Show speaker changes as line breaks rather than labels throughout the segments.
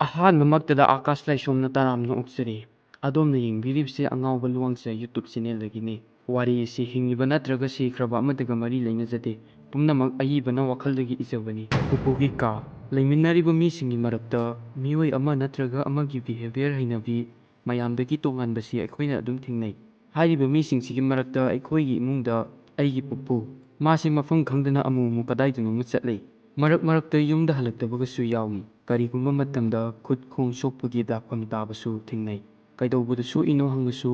ꯑꯍꯥꯟꯕꯃꯛꯇꯗ ꯑꯥꯀꯥꯁ ꯂꯥꯏꯁꯣꯝꯅ ꯇꯔꯥꯝꯅ ꯑꯣꯛꯆꯔꯤ꯫ ꯑꯗꯣꯝꯅ ꯌꯦꯡꯕꯤꯔꯤꯕꯁꯤ ꯑꯉꯥꯎꯕ ꯂꯨꯋꯥꯡꯆꯥ ꯌꯨꯇꯨꯕ ꯆꯦꯅꯦꯜꯗꯒꯤꯅꯤ꯫ ꯋꯥꯔꯤ ꯑꯁꯤ ꯍꯤꯡꯂꯤꯕ ꯅꯠꯇ꯭ꯔꯒ ꯁꯤꯈ꯭ꯔꯕ ꯑꯃꯠꯇꯒ ꯃꯔꯤ ꯂꯩꯅꯖꯗꯦ꯫ ꯄꯨꯝꯅꯃꯛ ꯑꯏꯕꯅ ꯋꯥꯈꯜꯗꯒꯤ ꯏꯖꯕꯅꯤ꯫ ꯄꯨꯄꯨꯒꯤ ꯀꯥ꯫ ꯂꯩꯃꯤꯟꯅꯔꯤꯕ ꯃꯤꯁꯤꯡꯒꯤ ꯃꯔꯛꯇ ꯃꯤꯑꯣꯏ ꯑꯃ ꯅꯠꯇ꯭ꯔꯒ ꯑꯃꯒꯤ ꯕꯤꯍꯦꯕꯤꯌꯔ ꯍꯩꯅꯕꯤ ꯃꯌꯥꯝꯗꯒꯤ ꯇꯣꯉꯥꯟꯕꯁꯤ ꯑꯩꯈꯣꯏꯅ ꯑꯗꯨꯝ ꯊꯦꯡꯅꯩ꯫ ꯍꯥꯏꯔꯤꯕ ꯃꯤꯁꯤꯡꯁꯤꯒꯤ ꯃꯔꯛꯇ ꯑꯩꯈꯣꯏꯒꯤ ꯏꯃꯨꯡꯗ ꯑꯩꯒꯤ ꯄꯨꯄꯨ, ꯃꯥꯁꯤ ꯃꯐꯝ ꯈꯪꯗꯅ ꯑꯃꯨꯛ ꯀꯗꯥꯏꯗꯅꯣꯃ ꯆꯠꯂꯤ꯫ ꯃꯔꯛ ꯃꯔꯛꯇ ꯌꯨꯝꯗ ꯍꯜꯂꯛꯇꯕꯒꯁꯨ ꯌꯥꯎꯏ꯫ ꯀꯔꯤꯒꯨꯝꯕ ꯃꯇꯝꯗ ꯈꯨꯠ ꯈꯣꯡ ꯁꯣꯛꯄꯒꯤ ꯗꯥꯛꯐꯝ ꯇꯥꯕꯁꯨ ꯊꯦꯡꯅꯩ꯫ ꯀꯩꯗꯧꯕꯗ ꯁꯣꯛꯏꯅꯣ ꯍꯪꯂꯁꯨ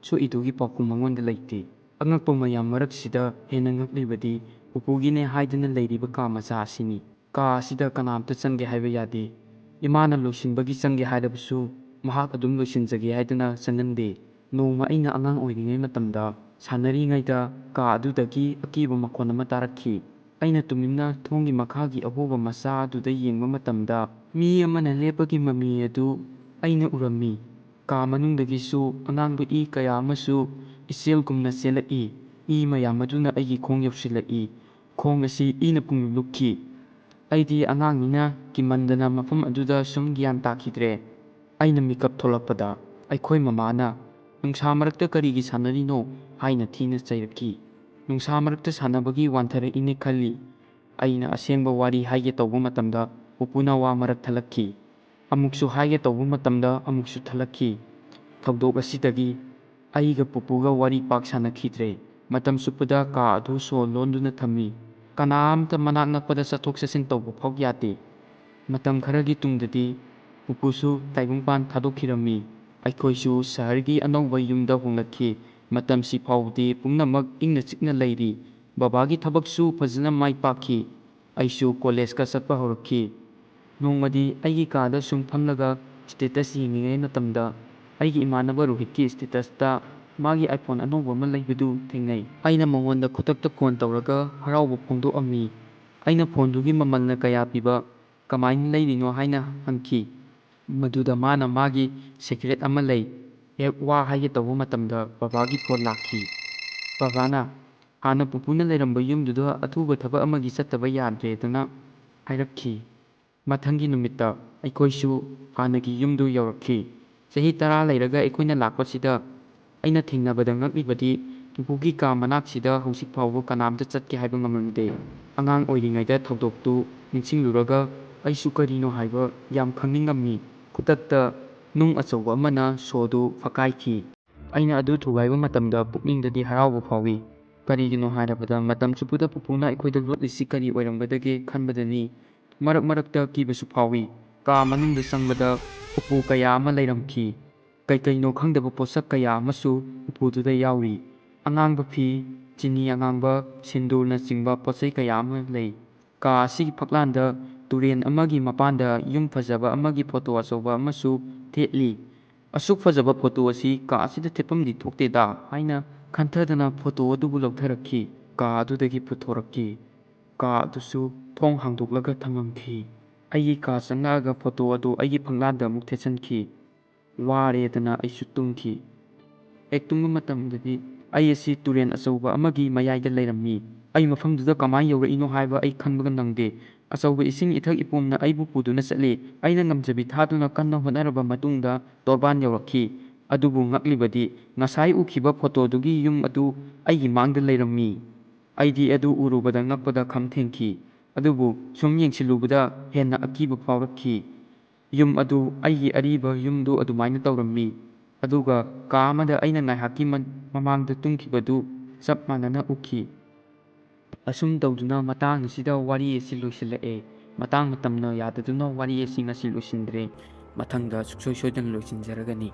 ꯁꯣꯛꯏꯗꯨꯒꯤ ꯄꯥꯎꯈꯨꯝ ꯃꯉꯣꯟꯗ ꯂꯩꯇꯦ꯫ ꯑꯉꯛꯄ ꯃꯌꯥꯝ ꯃꯔꯛꯁꯤꯗ ꯍꯦꯟꯅ ꯉꯛꯂꯤꯕꯗꯤ ꯄꯨꯄꯨꯒꯤꯅꯦ ꯍꯥꯏꯗꯨꯅ ꯂꯩꯔꯤꯕ ꯀꯥ ꯃꯆꯥ ꯑꯁꯤꯅꯤ꯫ ꯀꯥ ꯑꯁꯤꯗ ꯀꯅꯥꯝꯇ ꯆꯪꯒꯦ ꯍꯥꯏꯕ ꯌꯥꯗꯦ꯫ ꯏꯃꯥꯅ ꯂꯣꯏꯁꯤꯟꯕꯒꯤ ꯆꯪꯒꯦ ꯍꯥꯏꯔꯕꯁꯨ ꯃꯍꯥꯛ ꯑꯗꯨꯝ ꯂꯣꯏꯁꯤꯟꯖꯒꯦ ꯍꯥꯏꯗꯨꯅ ꯆꯪꯍꯟꯗꯦ꯫ ꯅꯣꯡꯃ ꯑꯩꯅ ꯑꯉꯥꯡ ꯑꯣꯏꯔꯤꯉꯩ ꯃꯇꯝꯗ ꯁꯥꯟꯅꯔꯤꯉꯩꯗ ꯀꯥ ꯑꯗꯨꯗꯒꯤ ꯑꯀꯤꯕ ꯃꯈꯣꯟ ꯑꯃ ꯇꯥꯔꯛꯈꯤ꯫ ꯑꯩꯅ ꯇꯨꯃꯤꯟꯅ ꯊꯣꯡꯒꯤ ꯃꯈꯥꯒꯤ ꯑꯍꯣꯕ ꯃꯆꯥ ꯑꯗꯨꯗ ꯌꯦꯡꯕ ꯃꯇꯝꯗ ꯃꯤ ꯑꯃꯅ ꯂꯦꯞꯄꯒꯤ ꯃꯃꯤ ꯑꯗꯨ ꯑꯩꯅ ꯎꯔꯝꯃꯤ꯫ ꯀꯥ ꯃꯅꯨꯡꯗꯒꯤꯁꯨ ꯑꯉꯥꯡꯕ ꯏ ꯀꯌꯥ ꯑꯃꯁꯨ ꯏꯆꯦꯜꯒꯨꯝꯅ ꯆꯦꯜꯂꯛꯏ꯫ ꯏ ꯃꯌꯥꯝ ꯑꯗꯨꯅ ꯑꯩꯒꯤ ꯈꯣꯡ ꯌꯧꯁꯤꯜꯂꯛꯏ꯫ ꯈꯣꯡ ꯑꯁꯤ ꯏꯅ ꯄꯨꯡꯂꯨꯞ ꯂꯨꯞꯈꯤ꯫ ꯑꯩꯗꯤ ꯑꯉꯥꯡꯅꯤꯅ ꯀꯤꯃꯟꯗꯅ ꯃꯐꯝ ꯑꯗꯨꯗ ꯁꯨꯝ ꯒ꯭ꯌꯥꯟ ꯇꯥꯈꯤꯗ꯭ꯔꯦ꯫ ꯑꯩꯅ ꯃꯤꯀꯞ ꯊꯣꯛꯂꯛꯄꯗ ꯑꯩꯈꯣꯏ ꯃꯃꯥꯅ "ꯅꯨꯡꯁꯥ ꯃꯔꯛꯇ ꯀꯔꯤꯒꯤ ꯁꯥꯟꯅꯔꯤꯅꯣ?" ꯍꯥꯏꯅ ꯊꯤꯅ ꯆꯩꯔꯛꯈꯤ꯫ ꯅꯨꯡꯁꯥ ꯃꯔꯛꯇ ꯁꯥꯟꯅꯕꯒꯤ ꯋꯥꯟꯊꯔꯛꯏꯅꯦ ꯈꯜꯂꯤ꯫ ꯑꯩꯅ ꯑꯁꯦꯡꯕ ꯋꯥꯔꯤ ꯍꯥꯏꯒꯦ ꯇꯧꯕ ꯃꯇꯝꯗ ꯄꯨꯄꯨꯅ ꯋꯥ ꯃꯔꯛ ꯊꯠꯂꯛꯈꯤ꯫ ꯑꯃꯨꯛꯁꯨ ꯍꯥꯏꯒꯦ ꯇꯧꯕ ꯃꯇꯝꯗ ꯑꯃꯨꯛꯁꯨ ꯊꯠꯂꯛꯈꯤ꯫ ꯊꯧꯗꯣꯛ ꯑꯁꯤꯗꯒꯤ ꯑꯩꯒ ꯄꯨꯄꯨꯒ ꯋꯥꯔꯤ ꯄꯥꯛ ꯁꯥꯅꯈꯤꯗ꯭ꯔꯦ꯫ ꯃꯇꯝ ꯆꯨꯞꯄꯗ ꯀꯥ ꯑꯗꯨ ꯁꯣ ꯂꯣꯟꯗꯨꯅ ꯊꯝꯃꯤ꯫ ꯀꯅꯥꯝꯇ ꯃꯅꯥꯛ ꯅꯛꯄꯗ ꯆꯠꯊꯣꯛ ꯆꯠꯁꯤꯟ ꯇꯧꯕ ꯐꯥꯎ ꯌꯥꯗꯦ꯫ ꯃꯇꯝ ꯈꯔꯒꯤ ꯇꯨꯡꯗꯗꯤ ꯄꯨꯄꯨꯁꯨ ꯇꯥꯏꯕꯪꯄꯥꯟ ꯊꯥꯗꯣꯛꯈꯤꯔꯝꯃꯤ꯫ ꯑꯩꯈꯣꯏꯁꯨ ꯁꯍꯔꯒꯤ ꯑꯅꯧꯕ ꯌꯨꯝꯗ ꯍꯣꯡꯂꯛꯈꯤ꯫ ꯃꯇꯝꯁꯤ ꯐꯥꯎꯕꯗꯤ ꯄꯨꯝꯅꯃꯛ ꯏꯪꯅ ꯆꯤꯛꯅ ꯂꯩꯔꯤ꯫ ꯕꯕꯥꯒꯤ ꯊꯕꯛꯁꯨ ꯐꯖꯅ ꯃꯥꯏ ꯄꯥꯛꯈꯤ꯫ ꯑꯩꯁꯨ ꯀꯣꯂꯦꯖꯀ ꯆꯠꯄ ꯍꯧꯔꯛꯈꯤ꯫ ꯅꯣꯡꯃꯗꯤ ꯑꯩꯒꯤ ꯀꯥꯗ ꯁꯨꯝ ꯐꯝꯂꯒ ꯁ꯭ꯇꯦꯇꯁ ꯌꯦꯡꯂꯤꯉꯩ ꯃꯇꯝꯗ ꯑꯩꯒꯤ ꯏꯃꯥꯟꯅꯕ ꯔꯣꯍꯤꯠꯀꯤ ꯁ꯭ꯇꯦꯇꯁꯇ ꯃꯥꯒꯤ ꯑꯥꯏꯐꯣꯟ ꯑꯅꯧꯕ ꯑꯃ ꯂꯩꯕꯗꯨ ꯊꯦꯡꯅꯩ꯫ ꯑꯩꯅ ꯃꯉꯣꯟꯗ ꯈꯨꯗꯛꯇ ꯐꯣꯟ ꯇꯧꯔꯒ ꯍꯔꯥꯎꯕ ꯐꯣꯡꯗꯣꯛꯑꯝꯃꯤ꯫ ꯑꯩꯅ ꯐꯣꯟꯗꯨꯒꯤ ꯃꯃꯜꯅ ꯀꯌꯥ ꯄꯤꯕ, ꯀꯃꯥꯏꯅ ꯂꯩꯔꯤꯅꯣ ꯍꯥꯏꯅ ꯍꯪꯈꯤ꯫ ꯃꯗꯨꯗ ꯃꯥꯅ ꯃꯥꯒꯤ ꯁꯦꯀ꯭ꯔꯦꯠ ꯑꯃ ꯂꯩ꯫ ꯍꯦꯛ ꯋꯥ ꯍꯥꯏꯒꯦ ꯇꯧꯕ ꯃꯇꯝꯗ ꯕꯕꯥꯒꯤ ꯐꯣꯟ ꯂꯥꯛꯈꯤ꯫ ꯕꯕꯥꯅ ꯍꯥꯟꯅ ꯄꯨꯄꯨꯅ ꯂꯩꯔꯝꯕ ꯌꯨꯝꯗꯨꯗ ꯑꯊꯨꯕ ꯊꯕꯛ ꯑꯃꯒꯤ ꯆꯠꯇꯕ ꯌꯥꯗ꯭ꯔꯦꯗꯅ ꯍꯥꯏꯔꯛꯈꯤ꯫ ꯃꯊꯪꯒꯤ ꯅꯨꯃꯤꯠꯇ ꯑꯩꯈꯣꯏꯁꯨ ꯍꯥꯟꯅꯒꯤ ꯌꯨꯝꯗꯨ ꯌꯧꯔꯛꯈꯤ꯫ ꯆꯍꯤ 10 ꯂꯩꯔꯒ ꯑꯩꯈꯣꯏꯅ ꯂꯥꯛꯄꯁꯤꯗ ꯑꯩꯅ ꯊꯦꯡꯅꯕꯗ ꯉꯛꯂꯤꯕꯗꯤ ꯄꯨꯄꯨꯒꯤ ꯀꯥ ꯃꯅꯥꯛꯁꯤꯗ ꯍꯧꯖꯤꯛ ꯐꯥꯎꯕ ꯀꯅꯥꯝꯇ ꯆꯠꯀꯦ ꯍꯥꯏꯕ ꯉꯝꯂꯝꯗꯦ꯫ ꯑꯉꯥꯡ ꯑꯣꯏꯔꯤꯉꯩꯗ ꯊꯧꯗꯣꯛꯇꯨ ꯅꯤꯡꯁꯤꯡꯂꯨꯔꯒ ꯑꯩꯁꯨ ꯀꯔꯤꯅꯣ ꯍꯥꯏꯕ ꯌꯥꯝ ꯈꯪꯅꯤꯡꯉꯝꯃꯤ꯫ ꯈꯨꯗꯛꯇ ꯅꯨꯡ ꯑꯆꯧꯕ ꯑꯃꯅ ꯁꯣꯗꯨ ꯐꯛꯀꯥꯏꯈꯤ꯫ ꯑꯩꯅ ꯑꯗꯨ ꯊꯨꯒꯥꯏꯕ ꯃꯇꯝꯗ ꯄꯨꯛꯅꯤꯡꯗꯗꯤ ꯍꯔꯥꯎꯕ ꯐꯥꯎꯏ꯫ ꯀꯔꯤꯒꯤꯅꯣ ꯍꯥꯏꯔꯕꯗ ꯃꯇꯝ ꯆꯨꯞꯄꯗ ꯄꯨꯄꯨꯅ ꯑꯩꯈꯣꯏꯗ ꯂꯣꯠꯂꯤꯁꯤ ꯀꯔꯤ ꯑꯣꯏꯔꯝꯒꯗꯒꯦ ꯈꯟꯕꯗꯅꯤ꯫ ꯃꯔꯛ ꯃꯔꯛꯇ ꯀꯤꯕꯁꯨ ꯐꯥꯎꯏ꯫ ꯀꯥ ꯃꯅꯨꯡꯗ ꯆꯪꯕꯗ ꯎꯄꯨ ꯀꯌꯥ ꯑꯃ ꯂꯩꯔꯝꯈꯤ꯫ ꯀꯩꯀꯩꯅꯣ ꯈꯪꯗꯕ ꯄꯣꯠꯁꯛ ꯀꯌꯥ ꯑꯃꯁꯨ ꯎꯄꯨꯗꯨꯗ ꯌꯥꯎꯔꯤ꯫ ꯑꯉꯥꯡꯕ ꯐꯤ, ꯆꯤꯅꯤ ꯑꯉꯥꯡꯕ, ꯁꯤꯟꯗꯨꯔꯅꯆꯤꯡꯕ ꯄꯣꯠꯆꯩ ꯀꯌꯥ ꯑꯃ ꯂꯩ꯫ ꯀꯥ ꯑꯁꯤꯒꯤ ꯐꯛꯂꯥꯡꯗ ꯇꯨꯔꯦꯟ ꯑꯃꯒꯤ ꯃꯄꯥꯟꯗ ꯌꯨꯝ ꯐꯖꯕ ꯑꯃꯒꯤ ꯐꯣꯇꯣ ꯑꯆꯧꯕ ꯑꯃꯁꯨ ꯊꯦꯠꯂꯤ꯫ ꯑꯁꯨꯛ ꯐꯖꯕ ꯐꯣꯇꯣ ꯑꯁꯤ ꯀꯥ ꯑꯁꯤꯗ ꯊꯦꯠꯐꯝꯗꯤ ꯊꯣꯛꯇꯦꯗ ꯍꯥꯏꯅ ꯈꯟꯊꯗꯅ ꯐꯣꯇꯣ ꯑꯗꯨꯕꯨ ꯂꯧꯊꯔꯛꯈꯤ꯫ ꯀꯥ ꯑꯗꯨꯗꯒꯤ ꯄꯨꯊꯣꯔꯛꯈꯤ꯫ ꯀꯥ ꯑꯗꯨꯁꯨ ꯊꯣꯡ ꯍꯥꯡꯗꯣꯛꯂꯒ ꯊꯝꯃꯝꯈꯤ꯫ ꯑꯩꯒꯤ ꯀꯥ ꯆꯪꯂꯛꯑꯒ ꯐꯣꯇꯣ ꯑꯗꯨ ꯑꯩꯒꯤ ꯐꯛꯂꯥꯡꯗ ꯑꯃꯨꯛ ꯊꯦꯠꯆꯟꯈꯤ꯫ ꯋꯥꯔꯦꯗꯅ ꯑꯩꯁꯨ ꯇꯨꯝꯈꯤ꯫ ꯍꯦꯛ ꯇꯨꯝꯕ ꯃꯇꯝꯗꯗꯤ ꯑꯩ ꯑꯁꯤ ꯇꯨꯔꯦꯟ ꯑꯆꯧꯕ ꯑꯃꯒꯤ ꯃꯌꯥꯏꯗ ꯂꯩꯔꯝꯃꯤ꯫ ꯑꯩ ꯃꯐꯝꯗꯨꯗ ꯀꯃꯥꯏꯅ ꯌꯧꯔꯛꯏꯅꯣ ꯍꯥꯏꯕ ꯑꯩ ꯈꯟꯕꯒ ꯅꯪꯗꯦ꯫ ꯑꯆꯧꯕ ꯏꯁꯤꯡ ꯏꯊꯛ ꯏꯄꯣꯝꯅ ꯑꯩꯕꯨ ꯄꯨꯗꯨꯅ ꯆꯠꯂꯤ꯫ ꯑꯩꯅ ꯉꯝꯖꯕꯤ ꯊꯥꯗꯨꯅ ꯀꯟꯅ ꯍꯣꯠꯅꯔꯕ ꯃꯇꯨꯡꯗ ꯇꯣꯔꯕꯥꯟ ꯌꯧꯔꯛꯈꯤ꯫ ꯑꯗꯨꯕꯨ ꯉꯛꯂꯤꯕꯗꯤ ꯉꯁꯥꯏ ꯎꯈꯤꯕ ꯐꯣꯇꯣꯗꯨꯒꯤ ꯌꯨꯝ ꯑꯗꯨ ꯑꯩꯒꯤ ꯃꯥꯡꯗ ꯂꯩꯔꯝꯃꯤ꯫ ꯑꯩꯗꯤ ꯑꯗꯨ ꯎꯔꯨꯕꯗ ꯉꯛꯄꯗ ꯈꯝ ꯊꯦꯡꯈꯤ꯫ ꯑꯗꯨꯕꯨ ꯁꯨꯝ ꯌꯦꯡꯁꯤꯜꯂꯨꯕꯗ ꯍꯦꯟꯅ ꯑꯀꯤꯕ ꯐꯥꯎꯔꯛꯈꯤ꯫ ꯌꯨꯝ ꯑꯗꯨ ꯑꯩꯒꯤ ꯑꯔꯤꯕ ꯌꯨꯝꯗꯨ ꯑꯗꯨꯃꯥꯏꯅ ꯇꯧꯔꯝꯃꯤ꯫ ꯑꯗꯨꯒ ꯀꯥ ꯑꯃꯗ ꯑꯩꯅ ꯉꯥꯏꯍꯥꯛꯀꯤ ꯃꯃꯥꯡꯗ ꯇꯨꯝꯈꯤꯕꯗꯨ ꯆꯞ ꯃꯥꯟꯅꯅ ꯎꯈꯤ꯫ ꯑꯁꯨꯝ ꯇꯧꯗꯨꯅ ꯃꯇꯥꯡ ꯑꯁꯤꯗ ꯋꯥꯔꯤ ꯑꯁꯤ ꯂꯣꯏꯁꯤꯜꯂꯛꯑꯦ꯫ ꯃꯇꯝꯅ ꯌꯥꯗꯗꯨꯅ ꯋꯥꯔꯤ ꯑꯁꯤ ꯉꯁꯤ ꯂꯣꯏꯁꯤꯟꯗ꯭ꯔꯦ꯫ ꯃꯊꯪꯗ ꯁꯨꯡꯁꯣꯏ ꯁꯣꯏꯗꯅ ꯂꯣꯏꯁꯤꯟꯖꯔꯒꯅꯤ꯫